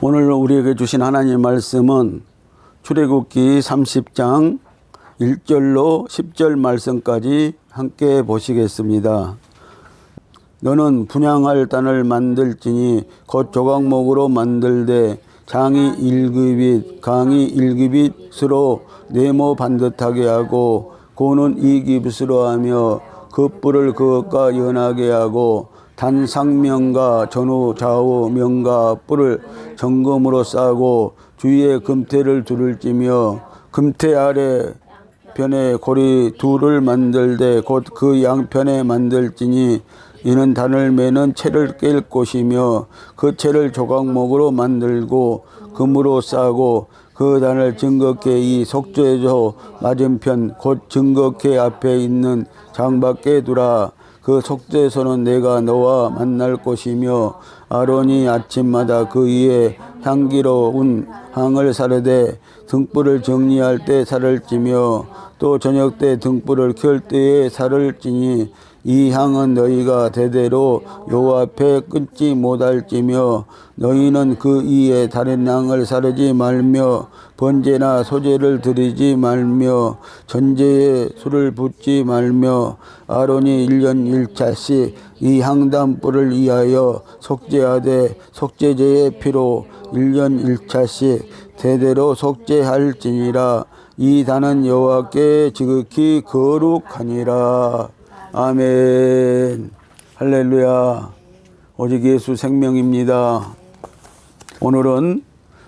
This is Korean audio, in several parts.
오늘 우리에게 주신 하나님의 말씀은 출애굽기 30장 1절로 10절 말씀까지 함께 보시겠습니다. 너는 분향할 단을 만들지니 곧 조각목으로 만들되 장이 1규빗 강이 1규빗으로 네모 반듯하게 하고 고는 2규빗으로 하며 그 뿔을 그것과 연하게 하고 단 상면과 전후 좌우 면과 뿔을 정금으로 싸고 주위에 금태를 둘을 찌며 금태 아래 편에 고리 둘을 만들되 곧 그 양편에 만들지니 이는 단을 매는 채를 깰 곳이며 그 채를 조각목으로 만들고 금으로 싸고 그 단을 증거케 이 속죄소 맞은편 곧 증거케 앞에 있는 장 밖에 두라. 그 속죄소는 내가 너와 만날 곳이며 아론이 아침마다 그 위에 향기로운 향을 사르되 등불을 정리할 때 살을 찌며 또 저녁 때 등불을 켤 때에 살을 찌니 이 향은 너희가 대대로 여호와 앞에 끊지 못할지며 너희는 그 이에 다른 향을 사르지 말며 번제나 소제를 드리지 말며 전제에 술을 붓지 말며 아론이 1년 1차씩 이 향단불을 위하여 속죄하되 속죄제의 피로 1년 1차씩 대대로 속죄할지니라. 이 단은 여호와께 지극히 거룩하니라. 아멘. 할렐루야. 오직 예수 생명입니다. 오늘은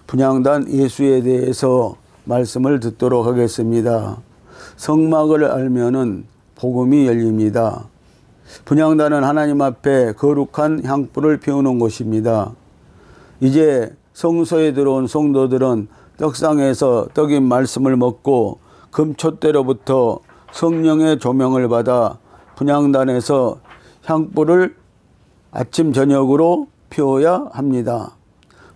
분향단 예수에 대해서 말씀을 듣도록 하겠습니다. 성막을 알면은 복음이 열립니다. 분향단은 하나님 앞에 거룩한 향불을 피우는 곳입니다. 이제 성소에 들어온 성도들은 떡상에서 떡인 말씀을 먹고 금촛대로부터 성령의 조명을 받아 분향단에서 향불을 아침 저녁으로 피워야 합니다.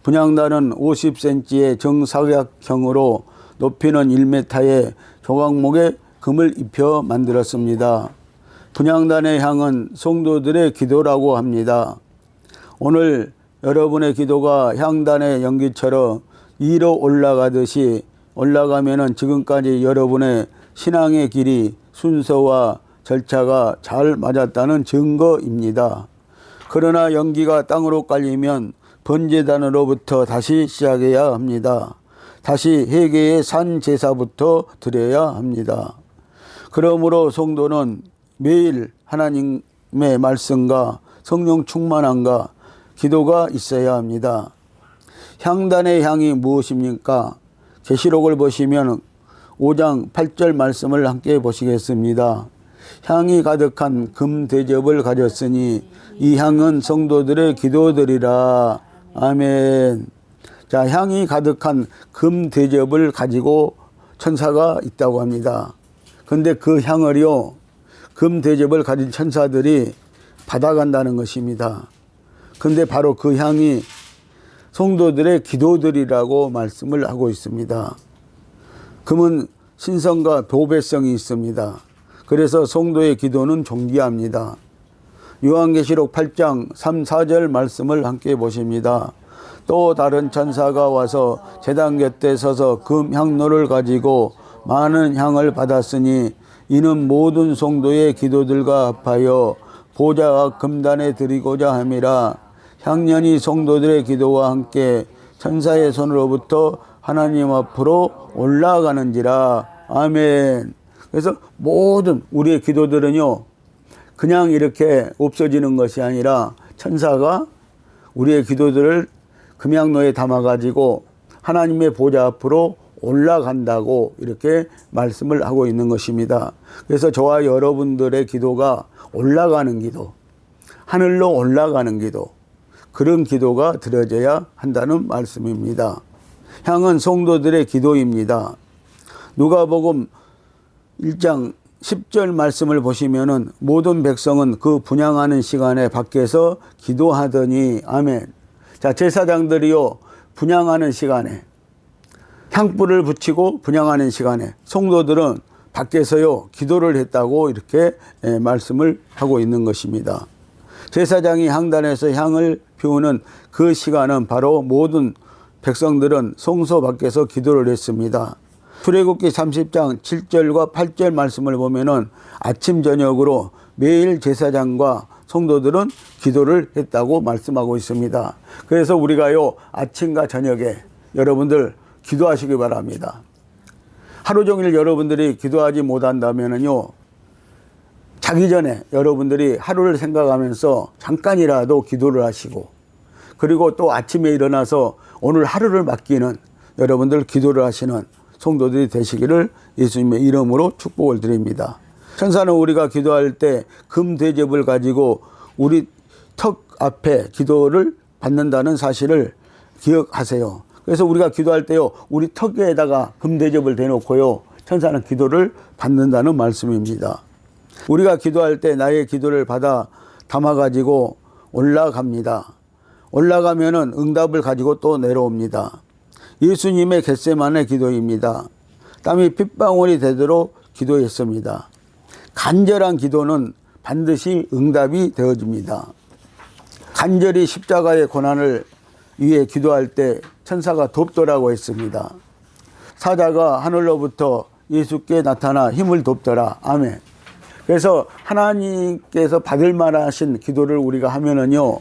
분향단은 50cm의 정사각형으로 높이는 1m의 조각목에 금을 입혀 만들었습니다. 분향단의 향은 성도들의 기도라고 합니다. 오늘 여러분의 기도가 향단의 연기처럼 위로 올라가듯이 올라가면은 지금까지 여러분의 신앙의 길이 순서와 절차가 잘 맞았다는 증거입니다. 그러나 연기가 땅으로 깔리면 번제단으로부터 다시 시작해야 합니다. 다시 회개의 산 제사부터 드려야 합니다. 그러므로 성도는 매일 하나님의 말씀과 성령 충만함과 기도가 있어야 합니다. 향단의 향이 무엇입니까? 계시록을 보시면 5장 8절 말씀을 함께 보시겠습니다. 향이 가득한 금 대접을 가졌으니 이 향은 성도들의 기도들이라. 아멘. 자, 향이 가득한 금 대접을 가지고 천사가 있다고 합니다. 근데 그 향을요, 금 대접을 가진 천사들이 받아간다는 것입니다. 근데 바로 그 향이 성도들의 기도들이라고 말씀을 하고 있습니다. 금은 신성과 보배성이 있습니다. 그래서 성도의 기도는 존귀합니다. 요한계시록 8장 3, 4절 말씀을 함께 보십니다. 또 다른 천사가 와서 제단 곁에 서서 금 향로를 가지고 많은 향을 받았으니 이는 모든 성도의 기도들과 합하여 보좌와 금단에 드리고자 함이라. 향년이 성도들의 기도와 함께 천사의 손으로부터 하나님 앞으로 올라가는지라. 아멘. 그래서 모든 우리의 기도들은요, 그냥 이렇게 없어지는 것이 아니라 천사가 우리의 기도들을 금향로에 담아가지고 하나님의 보좌 앞으로 올라간다고 이렇게 말씀을 하고 있는 것입니다. 그래서 저와 여러분들의 기도가 올라가는 기도, 하늘로 올라가는 기도, 그런 기도가 드려져야 한다는 말씀입니다. 향은 성도들의 기도입니다. 누가복음 1장 10절 말씀을 보시면은 모든 백성은 그 분향하는 시간에 밖에서 기도하더니. 아멘. 자, 제사장들이요, 분향하는 시간에 향불을 붙이고 분향하는 시간에 성도들은 밖에서요 기도를 했다고 이렇게 말씀을 하고 있는 것입니다. 제사장이 향단에서 향을 피우는 그 시간은 바로 모든 백성들은 성소 밖에서 기도를 했습니다. 출애굽기 30장 7절과 8절 말씀을 보면은 아침 저녁으로 매일 제사장과 성도들은 기도를 했다고 말씀하고 있습니다. 그래서 우리가요, 아침과 저녁에 여러분들 기도하시기 바랍니다. 하루 종일 여러분들이 기도하지 못한다면요, 자기 전에 여러분들이 하루를 생각하면서 잠깐이라도 기도를 하시고, 그리고 또 아침에 일어나서 오늘 하루를 맡기는 여러분들 기도를 하시는 성도들이 되시기를 예수님의 이름으로 축복을 드립니다. 천사는 우리가 기도할 때 금 대접을 가지고 우리 턱 앞에 기도를 받는다는 사실을 기억하세요. 그래서 우리가 기도할 때요, 우리 턱에다가 금 대접을 대놓고요, 천사는 기도를 받는다는 말씀입니다. 우리가 기도할 때 나의 기도를 받아 담아가지고 올라갑니다. 올라가면은 응답을 가지고 또 내려옵니다. 예수님의 겟세마네 기도입니다. 땀이 핏방울이 되도록 기도했습니다. 간절한 기도는 반드시 응답이 되어집니다. 간절히 십자가의 고난을 위해 기도할 때 천사가 돕더라고 했습니다. 사자가 하늘로부터 예수께 나타나 힘을 돕더라. 아멘. 그래서 하나님께서 받을 만하신 기도를 우리가 하면은요,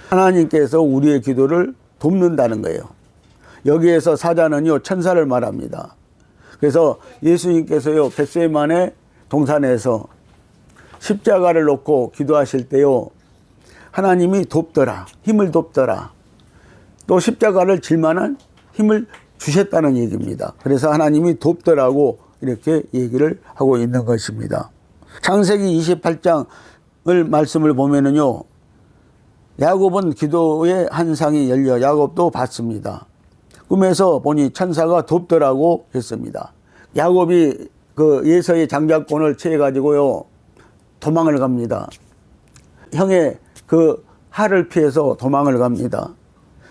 하나님께서 우리의 기도를 돕는다는 거예요. 여기에서 사자는요, 천사를 말합니다. 그래서 예수님께서요, 겟세마네 동산에서 십자가를 놓고 기도하실 때요, 하나님이 돕더라, 힘을 돕더라, 또 십자가를 질 만한 힘을 주셨다는 얘기입니다. 그래서 하나님이 돕더라고 이렇게 얘기를 하고 있는 것입니다. 창세기 28장을 말씀을 보면은요, 야곱은 기도의 한 상이 열려 야곱도 받습니다. 꿈에서 보니 천사가 돕더라고 했습니다. 야곱이 그 예서의 장자권을 취해가지고요, 도망을 갑니다. 형의 그 할을 피해서 도망을 갑니다.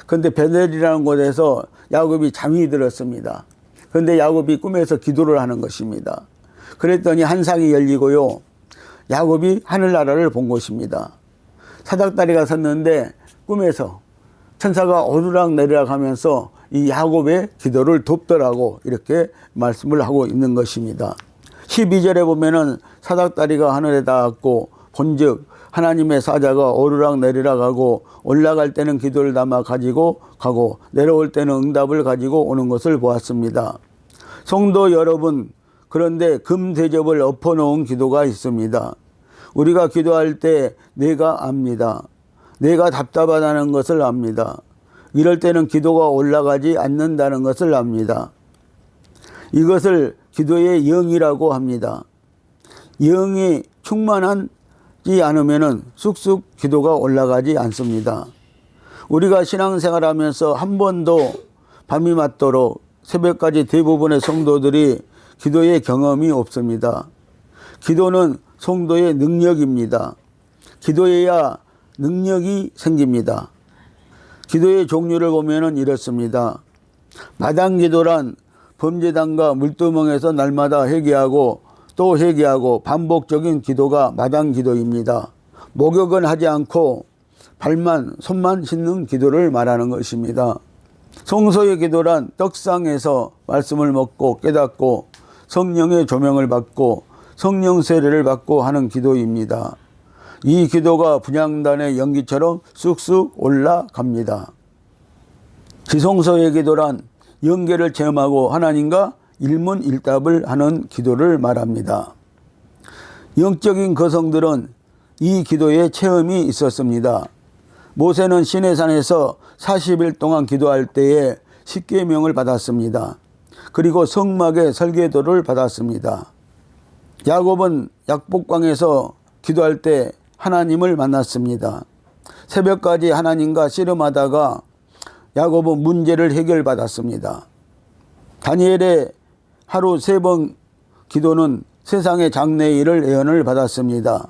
그런데 베델이라는 곳에서 야곱이 잠이 들었습니다. 그런데 야곱이 꿈에서 기도를 하는 것입니다. 그랬더니 한 상이 열리고요, 야곱이 하늘나라를 본 것입니다. 사닥다리가 섰는데 꿈에서 천사가 오르락 내리락 하면서 이 야곱의 기도를 돕더라고 이렇게 말씀을 하고 있는 것입니다. 12절에 보면은 사닥다리가 하늘에 닿았고 본즉 하나님의 사자가 오르락 내리락 하고 올라갈 때는 기도를 담아 가지고 가고 내려올 때는 응답을 가지고 오는 것을 보았습니다. 성도 여러분, 그런데 금 대접을 엎어놓은 기도가 있습니다. 우리가 기도할 때 내가 압니다. 내가 답답하다는 것을 압니다. 이럴 때는 기도가 올라가지 않는다는 것을 압니다. 이것을 기도의 영이라고 합니다. 영이 충만하지 않으면 쑥쑥 기도가 올라가지 않습니다. 우리가 신앙생활하면서 한 번도 밤이 맞도록 새벽까지 대부분의 성도들이 기도의 경험이 없습니다. 기도는 성도의 능력입니다. 기도해야 능력이 생깁니다. 기도의 종류를 보면은 이렇습니다. 마당 기도란 범죄당과 물두멍에서 날마다 회개하고 또 회개하고 반복적인 기도가 마당 기도입니다. 목욕은 하지 않고 발만 손만 씻는 기도를 말하는 것입니다. 성소의 기도란 떡상에서 말씀을 먹고 깨닫고 성령의 조명을 받고 성령 세례를 받고 하는 기도입니다. 이 기도가 분향단의 연기처럼 쑥쑥 올라갑니다. 지성소의 기도란 영계를 체험하고 하나님과 일문일답을 하는 기도를 말합니다. 영적인 거성들은 이 기도에 체험이 있었습니다. 모세는 시내산에서 40일 동안 기도할 때에 십계명을 받았습니다. 그리고 성막의 설계도를 받았습니다. 야곱은 약복강에서 기도할 때 하나님을 만났습니다. 새벽까지 하나님과 씨름하다가 야곱은 문제를 해결받았습니다. 다니엘의 하루 3번 기도는 세상의 장래일을 예언을 받았습니다.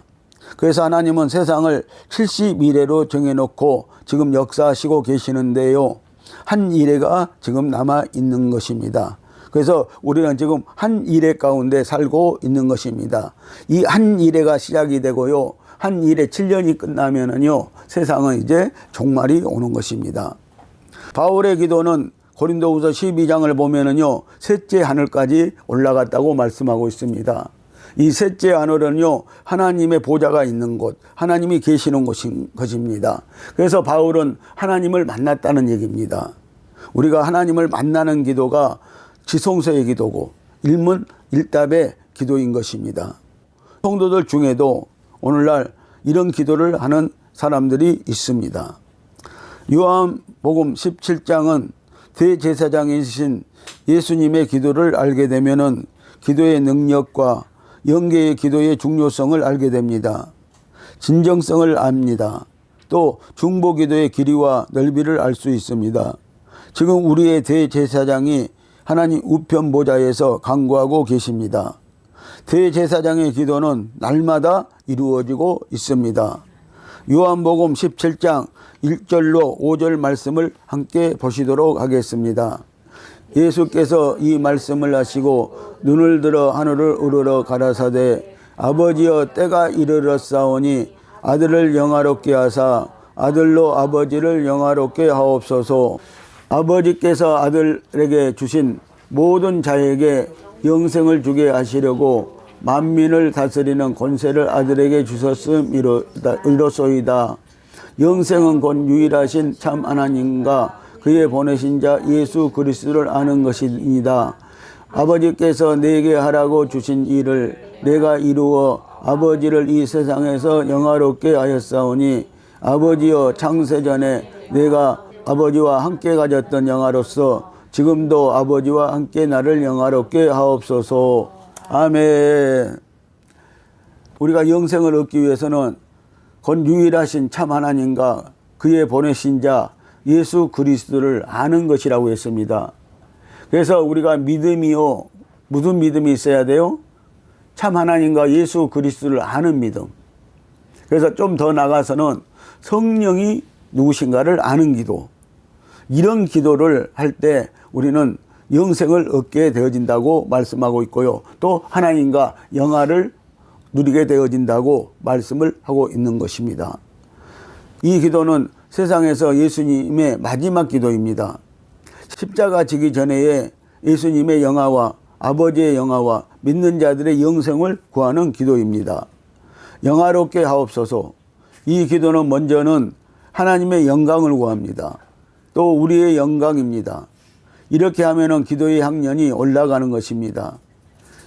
그래서 하나님은 세상을 70일에로 정해놓고 지금 역사하시고 계시는데요, 한 일회가 지금 남아있는 것입니다. 그래서 우리는 지금 한 일회 가운데 살고 있는 것입니다. 이 한 일회가 시작이 되고요, 한 일회 7년이 끝나면은요, 세상은 이제 종말이 오는 것입니다. 바울의 기도는 고린도후서 12장을 보면은요, 셋째 하늘까지 올라갔다고 말씀하고 있습니다. 이 셋째 하늘은요, 하나님의 보좌가 있는 곳, 하나님이 계시는 것입니다. 그래서 바울은 하나님을 만났다는 얘기입니다. 우리가 하나님을 만나는 기도가 지성소의 기도고 일문일답의 기도인 것입니다. 성도들 중에도 오늘날 이런 기도를 하는 사람들이 있습니다. 요한복음 17장은 대제사장이신 예수님의 기도를 알게 되면은 기도의 능력과 영계의 기도의 중요성을 알게 됩니다. 진정성을 압니다. 또 중보 기도의 길이와 넓이를 알 수 있습니다. 지금 우리의 대제사장이 하나님 우편 보좌에서 간구하고 계십니다. 대제사장의 기도는 날마다 이루어지고 있습니다. 요한복음 17장 1절로 5절 말씀을 함께 보시도록 하겠습니다. 예수께서 이 말씀을 하시고 눈을 들어 하늘을 우러러 가라사대 아버지여 때가 이르렀사오니 아들을 영화롭게 하사 아들로 아버지를 영화롭게 하옵소서. 아버지께서 아들에게 주신 모든 자에게 영생을 주게 하시려고 만민을 다스리는 권세를 아들에게 주셨음이로소이다. 영생은 곧 유일하신 참 하나님과 그의 보내신 자 예수 그리스도를 아는 것이니이다. 아버지께서 내게 하라고 주신 일을 내가 이루어 아버지를 이 세상에서 영화롭게 하였사오니 아버지여 창세전에 내가 아버지와 함께 가졌던 영화로서 지금도 아버지와 함께 나를 영화롭게 하옵소서. 아멘. 우리가 영생을 얻기 위해서는 곧 유일하신 참 하나님과 그의 보내신 자 예수 그리스도를 아는 것이라고 했습니다. 그래서 우리가 믿음이요, 무슨 믿음이 있어야 돼요? 참 하나님과 예수 그리스도를 아는 믿음. 그래서 좀 더 나가서는 성령이 누구신가를 아는 기도. 이런 기도를 할 때 우리는 영생을 얻게 되어진다고 말씀하고 있고요. 또 하나님과 영화를 누리게 되어진다고 말씀을 하고 있는 것입니다. 이 기도는 세상에서 예수님의 마지막 기도입니다. 십자가 지기 전에 예수님의 영화와 아버지의 영화와 믿는 자들의 영생을 구하는 기도입니다. 영화롭게 하옵소서. 이 기도는 먼저는 하나님의 영광을 구합니다. 또 우리의 영광입니다. 이렇게 하면은 기도의 향연이 올라가는 것입니다.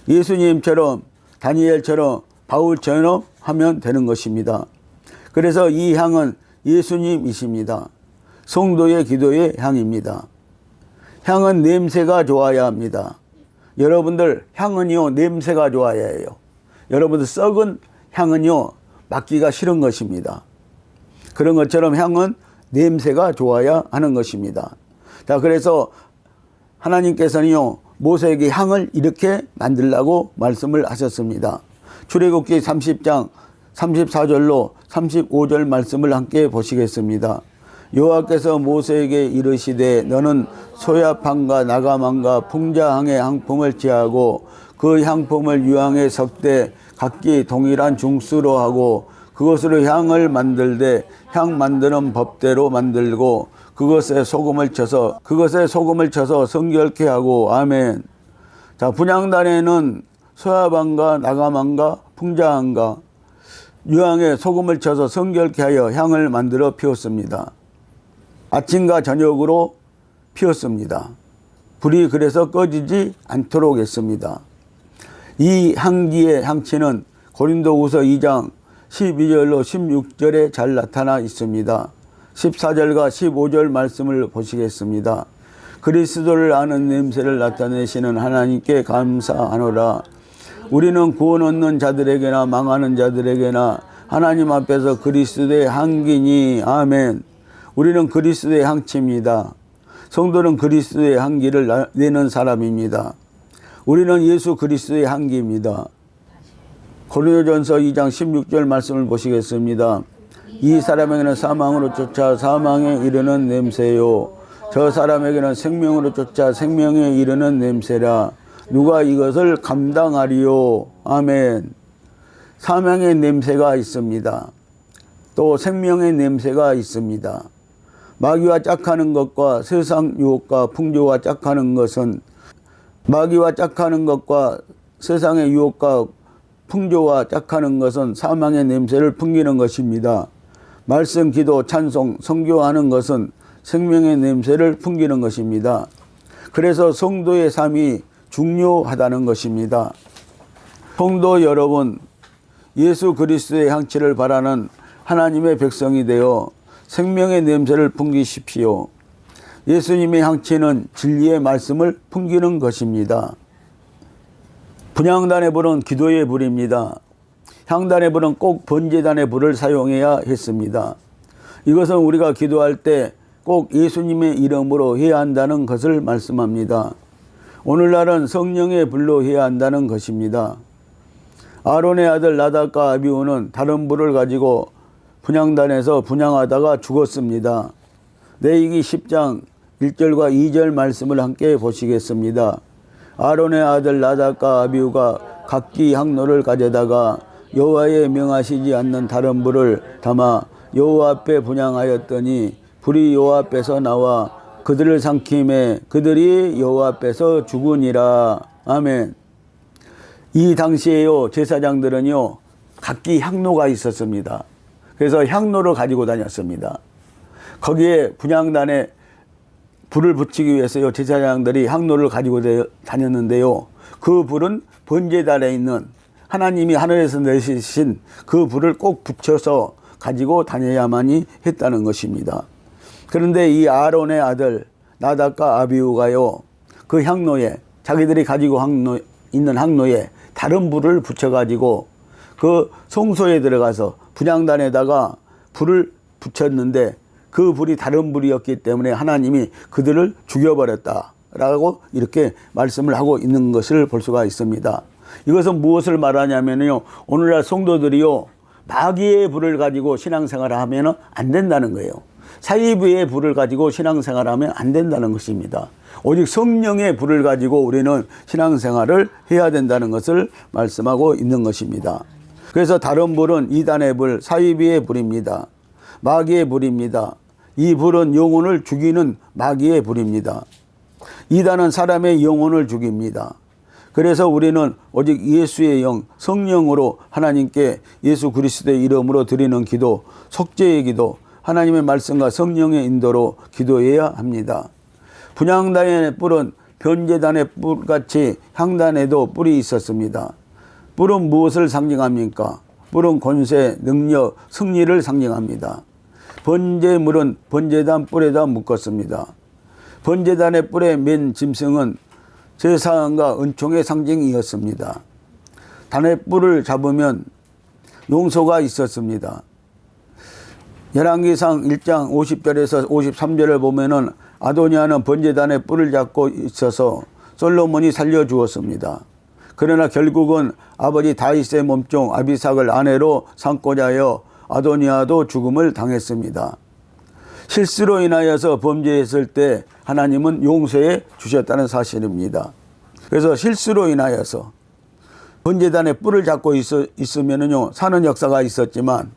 예수님처럼 다니엘처럼 바울처럼 하면 되는 것입니다. 그래서 이 향은 예수님이십니다. 성도의 기도의 향입니다. 향은 냄새가 좋아야 합니다. 여러분들 향은요 냄새가 좋아야 해요. 여러분들 썩은 향은요 맡기가 싫은 것입니다. 그런 것처럼 향은 냄새가 좋아야 하는 것입니다. 자, 그래서 하나님께서는요 모세에게 향을 이렇게 만들라고 말씀을 하셨습니다. 출애굽기 30장 34절로 35절 말씀을 함께 보시겠습니다. 여호와께서 모세에게 이르시되 너는 소야판과 나가만과 풍자향의 향품을 취하고 그 향품을 유향에 섞되 각기 동일한 중수로 하고 그것으로 향을 만들되 향 만드는 법대로 만들고 그것에 소금을 쳐서 성결케 하고. 아멘. 자, 분향단에는 소야방과 나가만과 풍자향과 유향에 소금을 쳐서 성결케 하여 향을 만들어 피웠습니다. 아침과 저녁으로 피웠습니다. 불이 그래서 꺼지지 않도록 했습니다. 이 향기의 향취는 고린도후서 2장 12절로 16절에 잘 나타나 있습니다. 14절과 15절 말씀을 보시겠습니다. 그리스도를 아는 냄새를 나타내시는 하나님께 감사하노라. 우리는 구원 얻는 자들에게나 망하는 자들에게나 하나님 앞에서 그리스도의 향기니. 아멘. 우리는 그리스도의 향취입니다. 성도는 그리스도의 향기를 내는 사람입니다. 우리는 예수 그리스도의 향기입니다. 고린도전서 2장 16절 말씀을 보시겠습니다. 이 사람에게는 사망으로 쫓아 사망에 이르는 냄새요 저 사람에게는 생명으로 쫓아 생명에 이르는 냄새라. 누가 이것을 감당하리요. 아멘. 사망의 냄새가 있습니다. 또 생명의 냄새가 있습니다. 마귀와 짝하는 것과 세상 유혹과 풍조와 짝하는 것은 마귀와 짝하는 것과 세상의 유혹과 풍조와 짝하는 것은 사망의 냄새를 풍기는 것입니다. 말씀, 기도, 찬송, 선교하는 것은 생명의 냄새를 풍기는 것입니다. 그래서 성도의 삶이 중요하다는 것입니다. 성도 여러분, 예수 그리스도의 향취를 바라는 하나님의 백성이 되어 생명의 냄새를 풍기십시오. 예수님의 향취는 진리의 말씀을 풍기는 것입니다. 분향단의 불은 기도의 불입니다. 향단의 불은 꼭 번제단의 불을 사용해야 했습니다. 이것은 우리가 기도할 때 꼭 예수님의 이름으로 해야 한다는 것을 말씀합니다. 오늘날은 성령의 불로 해야 한다는 것입니다. 아론의 아들 나답과 아비후는 다른 불을 가지고 분향단에서 분향하다가 죽었습니다. 레위기 10장 1절과 2절 말씀을 함께 보시겠습니다. 아론의 아들 나답과 아비후가 각기 향로를 가져다가 여호와의 명하시지 않는 다른 불을 담아 여호와 앞에 분향하였더니 불이 여호와 앞에서 나와 그들을 삼킴에 그들이 여호와 앞에서 죽으니라. 아멘. 이 당시에요, 제사장들은요 각기 향로가 있었습니다. 그래서 향로를 가지고 다녔습니다. 거기에 분향단에 불을 붙이기 위해서요 제사장들이 향로를 가지고 다녔는데요, 그 불은 번제단에 있는 하나님이 하늘에서 내리신 그 불을 꼭 붙여서 가지고 다녀야만이 했다는 것입니다. 그런데 이 아론의 아들 나답과 아비후가요 그 향로에, 자기들이 가지고 있는 향로에 다른 불을 붙여가지고 그 성소에 들어가서 분향단에다가 불을 붙였는데 그 불이 다른 불이었기 때문에 하나님이 그들을 죽여버렸다라고 이렇게 말씀을 하고 있는 것을 볼 수가 있습니다. 이것은 무엇을 말하냐면요, 오늘날 성도들이요 마귀의 불을 가지고 신앙생활을 하면 안 된다는 거예요. 사이비의 불을 가지고 신앙생활을 하면 안 된다는 것입니다. 오직 성령의 불을 가지고 우리는 신앙생활을 해야 된다는 것을 말씀하고 있는 것입니다. 그래서 다른 불은 이단의 불, 사이비의 불입니다. 마귀의 불입니다. 이 불은 영혼을 죽이는 마귀의 불입니다. 이단은 사람의 영혼을 죽입니다. 그래서 우리는 오직 예수의 영, 성령으로 하나님께 예수 그리스도의 이름으로 드리는 기도, 속죄의 기도, 하나님의 말씀과 성령의 인도로 기도해야 합니다. 분향단의 뿔은 번제단의 뿔같이 향단에도 뿔이 있었습니다. 뿔은 무엇을 상징합니까? 뿔은 권세, 능력, 승리를 상징합니다. 번제물은 번제단 뿔에다 묶었습니다. 번제단의 뿔에 맨 짐승은 제사함과 은총의 상징이었습니다. 단의 뿔을 잡으면 용서가 있었습니다. 열왕기상 1장 50절에서 53절을 보면은 아도니아는 번제단의 뿔을 잡고 있어서 솔로몬이 살려주었습니다. 그러나 결국은 아버지 다윗의 몸종 아비삭을 아내로 삼고자 하여 아도니아도 죽음을 당했습니다. 실수로 인하여서 범죄했을 때 하나님은 용서해 주셨다는 사실입니다. 그래서 실수로 인하여서 번제단의 뿔을 잡고 있으면은요 사는 역사가 있었지만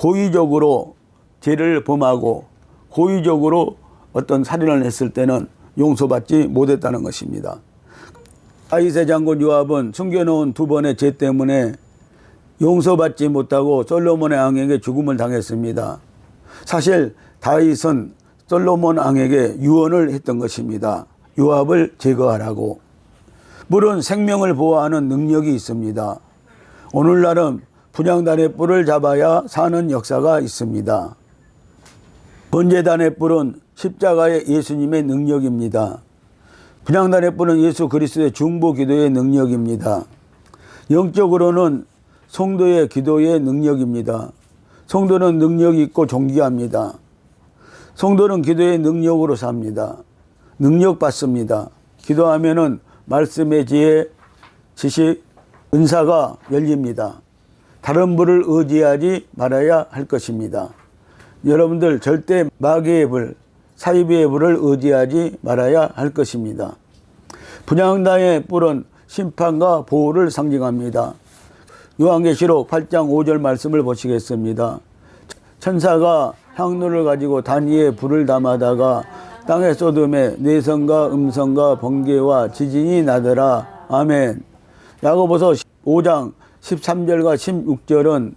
고의적으로 죄를 범하고 고의적으로 어떤 살인을 했을 때는 용서받지 못했다는 것입니다. 다윗의 장군 요압은 숨겨놓은 두 번의 죄 때문에 용서받지 못하고 솔로몬의 왕에게 죽음을 당했습니다. 사실 다윗은 솔로몬 왕에게 유언을 했던 것입니다. 요압을 제거하라고. 물은 생명을 보호하는 능력이 있습니다. 오늘날은 분향단의 뿔을 잡아야 사는 역사가 있습니다. 번제단의 뿔은 십자가의 예수님의 능력입니다. 분향단의 뿔은 예수 그리스도의 중보 기도의 능력입니다. 영적으로는 성도의 기도의 능력입니다. 성도는 능력이 있고 존귀합니다. 성도는 기도의 능력으로 삽니다. 능력 받습니다. 기도하면은 말씀의 지혜, 지식, 은사가 열립니다. 다른 불을 의지하지 말아야 할 것입니다. 여러분들 절대 마귀의 불, 사이비의 불을 의지하지 말아야 할 것입니다. 분향단의 뿔은 심판과 보호를 상징합니다. 요한계시록 8장 5절 말씀을 보시겠습니다. 천사가 향로를 가지고 단위에 불을 담아다가 땅에 쏟음에 내성과 음성과 번개와 지진이 나더라. 아멘. 야고보서 5장 13절과 16절은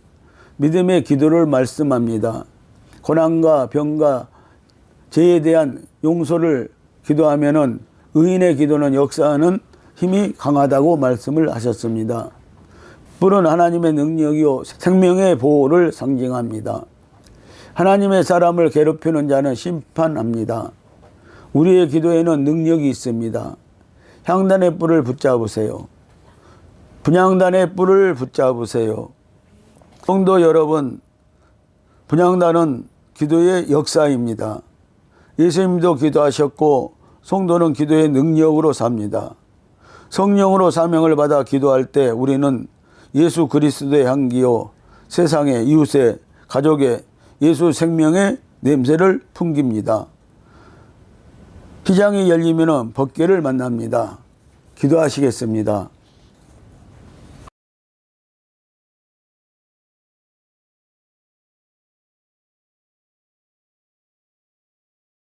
믿음의 기도를 말씀합니다. 고난과 병과 죄에 대한 용서를 기도하면은 의인의 기도는 역사하는 힘이 강하다고 말씀을 하셨습니다. 불은 하나님의 능력이요 생명의 보호를 상징합니다. 하나님의 사람을 괴롭히는 자는 심판합니다. 우리의 기도에는 능력이 있습니다. 향단의 뿔을 붙잡으세요. 분향단의 뿔을 붙잡으세요. 성도 여러분, 분향단은 기도의 역사입니다. 예수님도 기도하셨고 성도는 기도의 능력으로 삽니다. 성령으로 사명을 받아 기도할 때 우리는 예수 그리스도의 향기요 세상의 이웃의 가족의 예수 생명의 냄새를 풍깁니다. 휘장이 열리면 번개를 만납니다. 기도하시겠습니다.